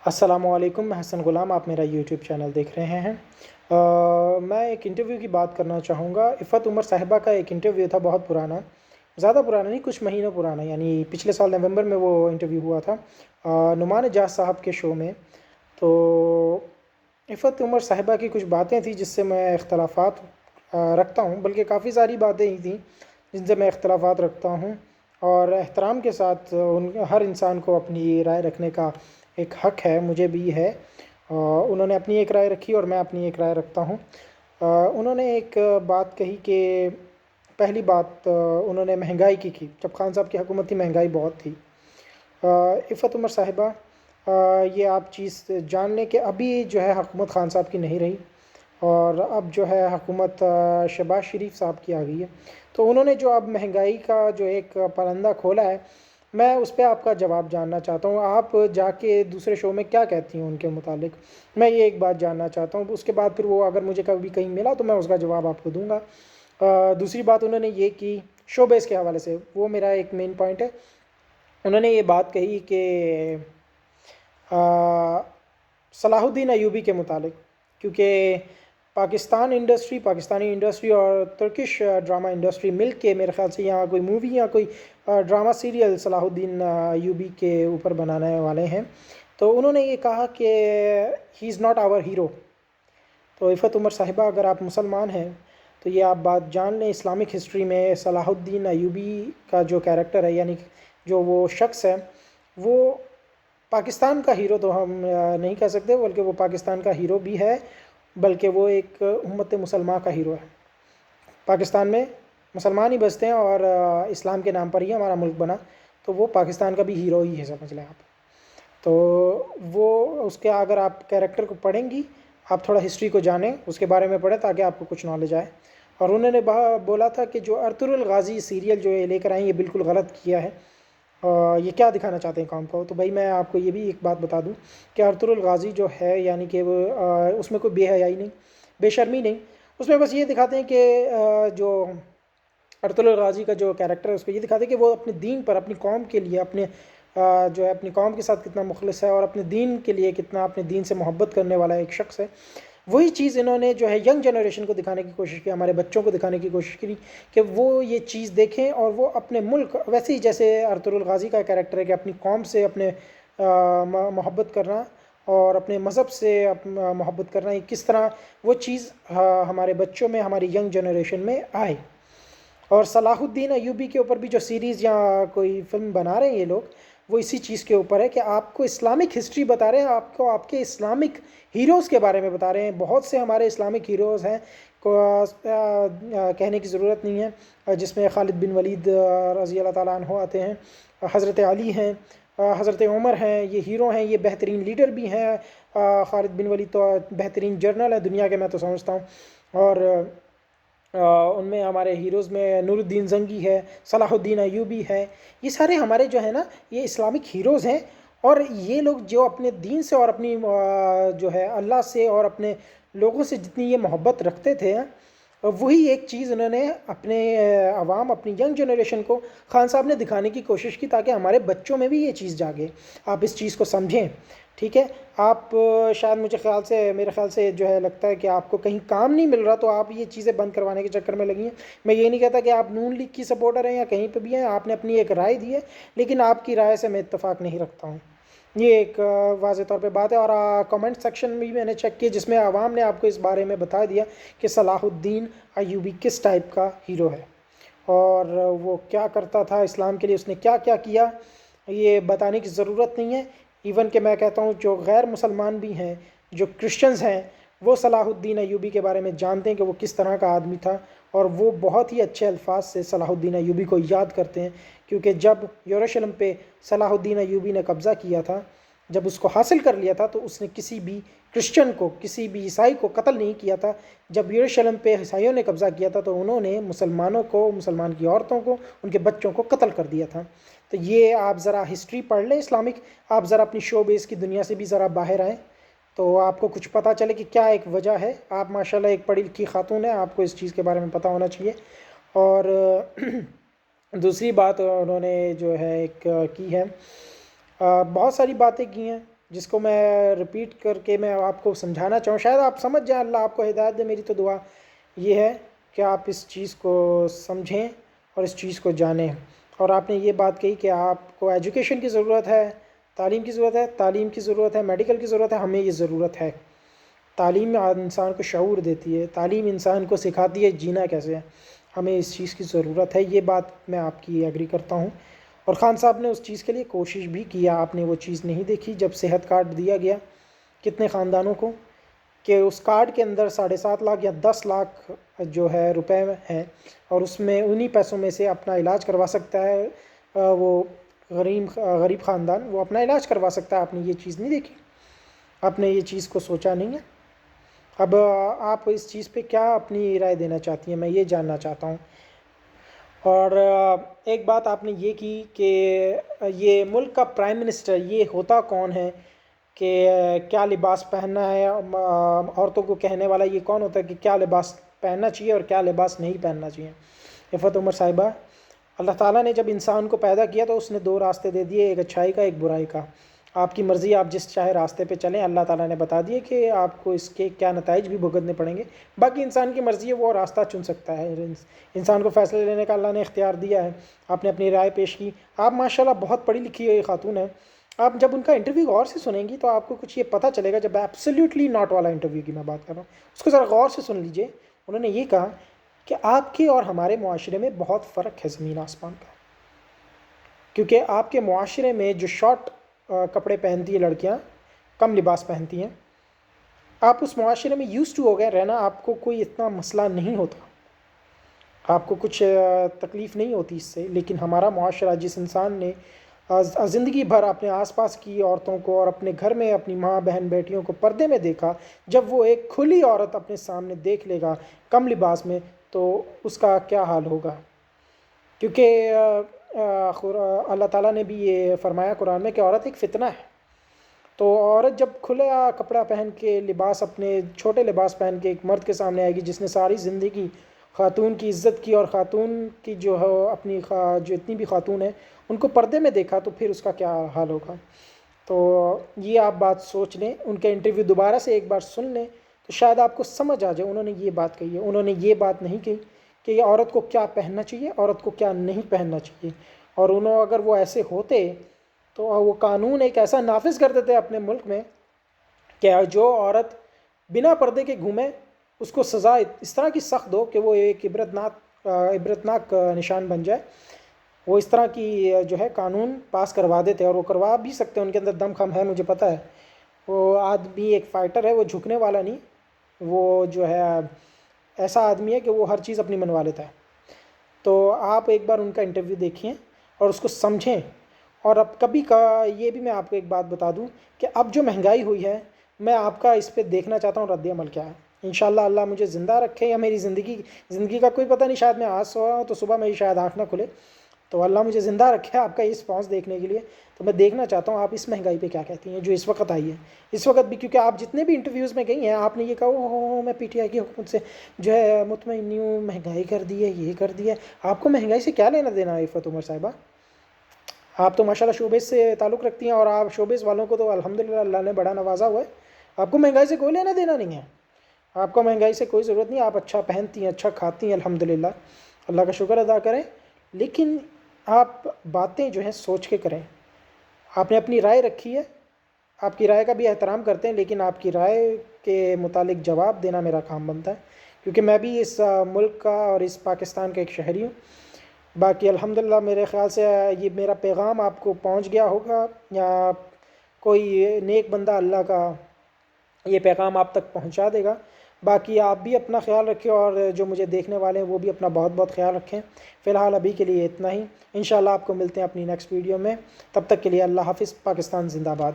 السلام علیکم، میں حسن غلام، آپ میرا یوٹیوب چینل دیکھ رہے ہیں۔ میں ایک انٹرویو کی بات کرنا چاہوں گا۔ عفت عمر صاحبہ کا ایک انٹرویو تھا بہت پرانا، زیادہ پرانا نہیں، کچھ مہینوں پرانا، یعنی پچھلے سال نومبر میں وہ انٹرویو ہوا تھا نعمان جاز صاحب کے شو میں۔ تو عفت عمر صاحبہ کی کچھ باتیں تھیں جس سے میں اختلافات رکھتا ہوں، بلکہ کافی ساری باتیں ہی تھیں جن سے میں اختلافات رکھتا ہوں، اور احترام کے ساتھ ہر انسان کو اپنی رائے رکھنے کا ایک حق ہے، مجھے بھی ہے۔ انہوں نے اپنی ایک رائے رکھی اور میں اپنی ایک رائے رکھتا ہوں۔ انہوں نے ایک بات کہی کہ پہلی بات انہوں نے مہنگائی کی جب خان صاحب کی حکومت تھی مہنگائی بہت تھی۔ عفت عمر صاحبہ، یہ آپ چیز جان لیں کہ ابھی جو ہے حکومت خان صاحب کی نہیں رہی، اور اب جو ہے حکومت شہباز شریف صاحب کی آ گئی ہے۔ تو انہوں نے جو اب مہنگائی کا جو ایک پرندہ کھولا ہے، میں اس پہ آپ کا جواب جاننا چاہتا ہوں۔ آپ جا کے دوسرے شو میں کیا کہتی ہوں ان کے متعلق، میں یہ ایک بات جاننا چاہتا ہوں۔ اس کے بعد پھر وہ اگر مجھے کبھی کہیں ملا تو میں اس کا جواب آپ کو دوں گا۔ دوسری بات انہوں نے یہ کی شو بیس کے حوالے سے، وہ میرا ایک مین پوائنٹ ہے۔ انہوں نے یہ بات کہی کہ صلاح الدین ایوبی کے متعلق، کیونکہ پاکستانی انڈسٹری اور ترکش ڈرامہ انڈسٹری مل کے میرے خیال سے یہاں کوئی مووی یا کوئی ڈرامہ سیریل صلاح الدین ایوبی کے اوپر بنانے والے ہیں۔ تو انہوں نے یہ کہا کہ ہی از ناٹ آور ہیرو۔ تو عفت عمر صاحبہ، اگر آپ مسلمان ہیں تو یہ آپ بات جان لیں، اسلامک ہسٹری میں صلاح الدین ایوبی کا جو کیریکٹر ہے، یعنی جو وہ شخص ہے، وہ پاکستان کا ہیرو تو ہم نہیں کہہ سکتے، بلکہ وہ پاکستان کا ہیرو بھی ہے، بلکہ وہ ایک امت مسلمہ کا ہیرو ہے۔ پاکستان میں مسلمان ہی بستے ہیں اور اسلام کے نام پر ہی ہمارا ملک بنا، تو وہ پاکستان کا بھی ہیرو ہی ہے، سمجھ لیں آپ۔ تو وہ اس کے اگر آپ کیریکٹر کو پڑھیں گی، آپ تھوڑا ہسٹری کو جانیں، اس کے بارے میں پڑھیں تاکہ آپ کو کچھ نالج آئے۔ اور انہوں نے بولا تھا کہ جو ارطغرل غازی سیریل جو لے کر آئیں، یہ بالکل غلط کیا ہے، یہ کیا دکھانا چاہتے ہیں قوم کو۔ تو بھائی میں آپ کو یہ بھی ایک بات بتا دوں کہ ارطغرل غازی جو ہے، یعنی کہ وہ اس میں کوئی بے حیائی نہیں، بے شرمی نہیں، اس میں بس یہ دکھاتے ہیں کہ جو ارطغرل غازی کا جو کیریکٹر ہے، اس کو یہ دکھاتے ہیں کہ وہ اپنے دین پر، اپنی قوم کے لیے، اپنے جو ہے اپنی قوم کے ساتھ کتنا مخلص ہے، اور اپنے دین کے لیے کتنا اپنے دین سے محبت کرنے والا ایک شخص ہے۔ وہی چیز انہوں نے جو ہے ینگ جنریشن کو دکھانے کی کوشش کی، ہمارے بچوں کو دکھانے کی کوشش کی کہ وہ یہ چیز دیکھیں، اور وہ اپنے ملک، ویسے ہی جیسے ارطغرل غازی کا کیریکٹر ہے کہ اپنی قوم سے اپنے محبت کرنا اور اپنے مذہب سے محبت کرنا، یہ کس طرح وہ چیز ہمارے بچوں میں، ہماری ینگ جنریشن میں آئے۔ اور صلاح الدین ایوبی کے اوپر بھی جو سیریز یا کوئی فلم بنا رہے ہیں یہ لوگ، وہ اسی چیز کے اوپر ہے کہ آپ کو اسلامک ہسٹری بتا رہے ہیں، آپ کو آپ کے اسلامک ہیروز کے بارے میں بتا رہے ہیں۔ بہت سے ہمارے اسلامک ہیروز ہیں، کہنے کی ضرورت نہیں ہے، جس میں خالد بن ولید رضی اللہ تعالیٰ عنہ آتے ہیں، حضرت علی ہیں، حضرت عمر ہیں، یہ ہیرو ہیں، یہ بہترین لیڈر بھی ہیں۔ خالد بن ولید تو بہترین جرنل ہے دنیا کے، میں تو سمجھتا ہوں۔ اور ان میں ہمارے ہیروز میں نور الدین زنگی ہے، صلاح الدین ایوبی ہے، یہ سارے ہمارے جو ہے نا، یہ اسلامک ہیروز ہیں۔ اور یہ لوگ جو اپنے دین سے اور اپنی جو ہے اللہ سے اور اپنے لوگوں سے جتنی یہ محبت رکھتے تھے، وہی ایک چیز انہوں نے اپنے عوام، اپنی ینگ جنریشن کو خان صاحب نے دکھانے کی کوشش کی، تاکہ ہمارے بچوں میں بھی یہ چیز جاگے، آپ اس چیز کو سمجھیں، ٹھیک ہے۔ آپ شاید میرے خیال سے جو ہے لگتا ہے کہ آپ کو کہیں کام نہیں مل رہا تو آپ یہ چیزیں بند کروانے کے چکر میں لگی ہیں۔ میں یہ نہیں کہتا کہ آپ نون لیگ کی سپورٹر ہیں یا کہیں پہ بھی ہیں، آپ نے اپنی ایک رائے دی ہے، لیکن آپ کی رائے سے میں اتفاق نہیں رکھتا ہوں، یہ ایک واضح طور پہ بات ہے۔ اور کمنٹ سیکشن بھی میں نے چیک کیا، جس میں عوام نے آپ کو اس بارے میں بتا دیا کہ صلاح الدین ایوبی کس ٹائپ کا ہیرو ہے، اور وہ کیا کرتا تھا اسلام کے لیے، اس نے کیا کیا کیا، یہ بتانے کی ضرورت نہیں ہے۔ ایون کہ میں کہتا ہوں جو غیر مسلمان بھی ہیں، جو کرسچنز ہیں، وہ صلاح الدین ایوبی کے بارے میں جانتے ہیں کہ وہ کس طرح کا آدمی تھا، اور وہ بہت ہی اچھے الفاظ سے صلاح الدین ایوبی کو یاد کرتے ہیں، کیونکہ جب یروشلم پہ صلاح الدین ایوبی نے قبضہ کیا تھا، جب اس کو حاصل کر لیا تھا، تو اس نے کسی بھی کرسچن کو، کسی بھی عیسائی کو قتل نہیں کیا تھا۔ جب یروشلم پہ عیسائیوں نے قبضہ کیا تھا تو انہوں نے مسلمانوں کو، مسلمان کی عورتوں کو، ان کے بچوں کو قتل کر دیا تھا۔ تو یہ آپ ذرا ہسٹری پڑھ لیں اسلامک، آپ ذرا اپنی شو بیس کی دنیا سے بھی ذرا باہر آئیں، تو آپ کو کچھ پتہ چلے کہ کیا ایک وجہ ہے۔ آپ ماشاءاللہ ایک پڑھی لکھی خاتون ہیں، آپ کو اس چیز کے بارے میں پتہ ہونا چاہیے۔ اور دوسری بات انہوں نے جو ہے ایک کی ہے، بہت ساری باتیں کی ہیں، جس کو میں ریپیٹ کر کے میں آپ کو سمجھانا چاہوں، شاید آپ سمجھ جائیں، اللہ آپ کو ہدایت دے۔ میری تو دعا یہ ہے کہ آپ اس چیز کو سمجھیں اور اس چیز کو جانیں۔ اور آپ نے یہ بات کہی کہ آپ کو ایجوکیشن کی ضرورت ہے، تعلیم کی ضرورت ہے، تعلیم کی ضرورت ہے، میڈیکل کی ضرورت ہے، ہمیں یہ ضرورت ہے۔ تعلیم انسان کو شعور دیتی ہے، تعلیم انسان کو سکھاتی ہے جینا کیسے ہے، ہمیں اس چیز کی ضرورت ہے۔ یہ بات میں آپ کی ایگری کرتا ہوں۔ اور خان صاحب نے اس چیز کے لیے کوشش بھی کیا، آپ نے وہ چیز نہیں دیکھی جب صحت کارڈ دیا گیا کتنے خاندانوں کو، کہ اس کارڈ کے اندر 7.5 لاکھ یا 10 لاکھ جو ہے روپے ہیں، اور اس میں انہی پیسوں میں سے اپنا علاج کروا سکتا ہے وہ غریب خاندان، وہ اپنا علاج کروا سکتا ہے۔ آپ نے یہ چیز نہیں دیکھی، آپ نے یہ چیز کو سوچا نہیں ہے۔ اب آپ اس چیز پہ کیا اپنی رائے دینا چاہتی ہیں، میں یہ جاننا چاہتا ہوں۔ اور ایک بات آپ نے یہ کی کہ یہ ملک کا پرائم منسٹر یہ ہوتا کون ہے کہ کیا لباس پہننا ہے، عورتوں کو کہنے والا یہ کون ہوتا ہے کہ کیا لباس پہننا چاہیے اور کیا لباس نہیں پہننا چاہیے؟ عفت عمر صاحبہ، اللہ تعالیٰ نے جب انسان کو پیدا کیا تو اس نے 2 راستے دے دیے، ایک اچھائی کا، ایک برائی کا۔ آپ کی مرضی، آپ جس چاہے راستے پہ چلیں، اللہ تعالیٰ نے بتا دیے کہ آپ کو اس کے کیا نتائج بھی بھگتنے پڑیں گے۔ باقی انسان کی مرضی ہے، وہ راستہ چن سکتا ہے، انسان کو فیصلے لینے کا اللہ نے اختیار دیا ہے۔ آپ نے اپنی رائے پیش کی، آپ ماشاءاللہ بہت پڑھی لکھی ہوئی خاتون ہیں۔ آپ جب ان کا انٹرویو غور سے سنیں گی تو آپ کو کچھ یہ پتہ چلے گا، جب ایبسلیوٹلی ناٹ والا انٹرویو کی میں بات کر رہا ہوں، اس کو ذرا غور سے سن لیجئے۔ انہوں نے یہ کہا کہ آپ کے اور ہمارے معاشرے میں بہت فرق ہے، زمین آسمان کا، کیونکہ آپ کے معاشرے میں جو شارٹ کپڑے پہنتی ہیں لڑکیاں، کم لباس پہنتی ہیں، آپ اس معاشرے میں یوز ٹو ہو گئے رہنا، آپ کو کوئی اتنا مسئلہ نہیں ہوتا، آپ کو کچھ تکلیف نہیں ہوتی اس سے۔ لیکن ہمارا معاشرہ، جس انسان نے زندگی بھر اپنے آس پاس کی عورتوں کو اور اپنے گھر میں اپنی ماں بہن بیٹیوں کو پردے میں دیکھا، جب وہ ایک کھلی عورت اپنے سامنے دیکھ لے گا کم لباس میں تو اس کا کیا حال ہوگا؟ کیونکہ اللہ تعالیٰ نے بھی یہ فرمایا قرآن میں کہ عورت ایک فتنہ ہے۔ تو عورت جب کھلا کپڑا پہن کے، لباس اپنے چھوٹے لباس پہن کے ایک مرد کے سامنے آئے گی جس نے ساری زندگی خاتون کی عزت کی، اور خاتون کی جو ہے اپنی جو اتنی بھی خاتون ہیں ان کو پردے میں دیکھا، تو پھر اس کا کیا حال ہوگا؟ تو یہ آپ بات سوچ لیں، ان کا انٹرویو دوبارہ سے ایک بار سن لیں تو شاید آپ کو سمجھ آ جائے۔ انہوں نے یہ بات کہی ہے، انہوں نے یہ بات نہیں کہی کہ یہ عورت کو کیا پہننا چاہیے، عورت کو کیا نہیں پہننا چاہیے۔ اور اگر وہ ایسے ہوتے تو وہ قانون ایک ایسا نافذ کر دیتے اپنے ملک میں کہ جو عورت بنا پردے کے گھومے اس کو سزا اس طرح کی سخت دو کہ وہ ایک عبرتناک نشان بن جائے۔ وہ اس طرح کی جو ہے قانون پاس کروا دیتے، اور وہ کروا بھی سکتے ہیں، ان کے اندر دم خم ہے، مجھے پتہ ہے۔ وہ آدمی ایک فائٹر ہے، وہ جھکنے والا نہیں، وہ جو ہے ایسا آدمی ہے کہ وہ ہر چیز اپنی منوا لیتا ہے۔ تو آپ ایک بار ان کا انٹرویو دیکھیں اور اس کو سمجھیں۔ اور اب کبھی کا یہ بھی میں آپ کو ایک بات بتا دوں کہ اب جو مہنگائی ہوئی ہے، میں آپ کا اس پہ دیکھنا چاہتا ہوں رد عمل کیا ہے۔ انشاءاللہ اللہ مجھے زندہ رکھے، یا میری زندگی کا کوئی پتہ نہیں، شاید میں آج سو رہا ہوں تو صبح میری شاید آنکھ نہ کھلے، تو اللہ مجھے زندہ رکھے آپ کا اس رسپانس دیکھنے کے لیے۔ تو میں دیکھنا چاہتا ہوں آپ اس مہنگائی پہ کیا کہتی ہیں جو اس وقت آئی ہے۔ اس وقت بھی کیونکہ آپ جتنے بھی انٹرویوز میں گئی ہیں آپ نے یہ کہا او میں پی ٹی آئی کی حکومت سے جو ہے مطمئن نہیں ہوں، مہنگائی کر دی ہے، یہ کر دیا ہے۔ آپ کو مہنگائی سے کیا لینا دینا ہے عفت عمر صاحبہ؟ آپ تو ماشاءاللہ شوبز سے تعلق رکھتی ہیں، اور آپ شوبز والوں کو تو الحمدللہ اللہ نے بڑا نوازا ہوا ہے۔ آپ کو مہنگائی سے کوئی لینا دینا نہیں ہے، آپ کو مہنگائی سے کوئی ضرورت نہیں، آپ اچھا پہنتی ہیں، اچھا کھاتی ہیں، الحمدللہ، اللہ کا شکر ادا کریں۔ لیکن آپ باتیں جو ہیں سوچ کے کریں۔ آپ نے اپنی رائے رکھی ہے، آپ کی رائے کا بھی احترام کرتے ہیں، لیکن آپ کی رائے کے متعلق جواب دینا میرا کام بنتا ہے، کیونکہ میں بھی اس ملک کا اور اس پاکستان کا ایک شہری ہوں۔ باقی الحمدللہ میرے خیال سے یہ میرا پیغام آپ کو پہنچ گیا ہوگا، یا کوئی نیک بندہ اللہ کا یہ پیغام آپ تک پہنچا دے گا۔ باقی آپ بھی اپنا خیال رکھیں، اور جو مجھے دیکھنے والے ہیں وہ بھی اپنا بہت بہت خیال رکھیں۔ فی الحال ابھی کے لیے اتنا ہی، انشاءاللہ آپ کو ملتے ہیں اپنی نیکسٹ ویڈیو میں، تب تک کے لیے اللہ حافظ، پاکستان زندہ باد۔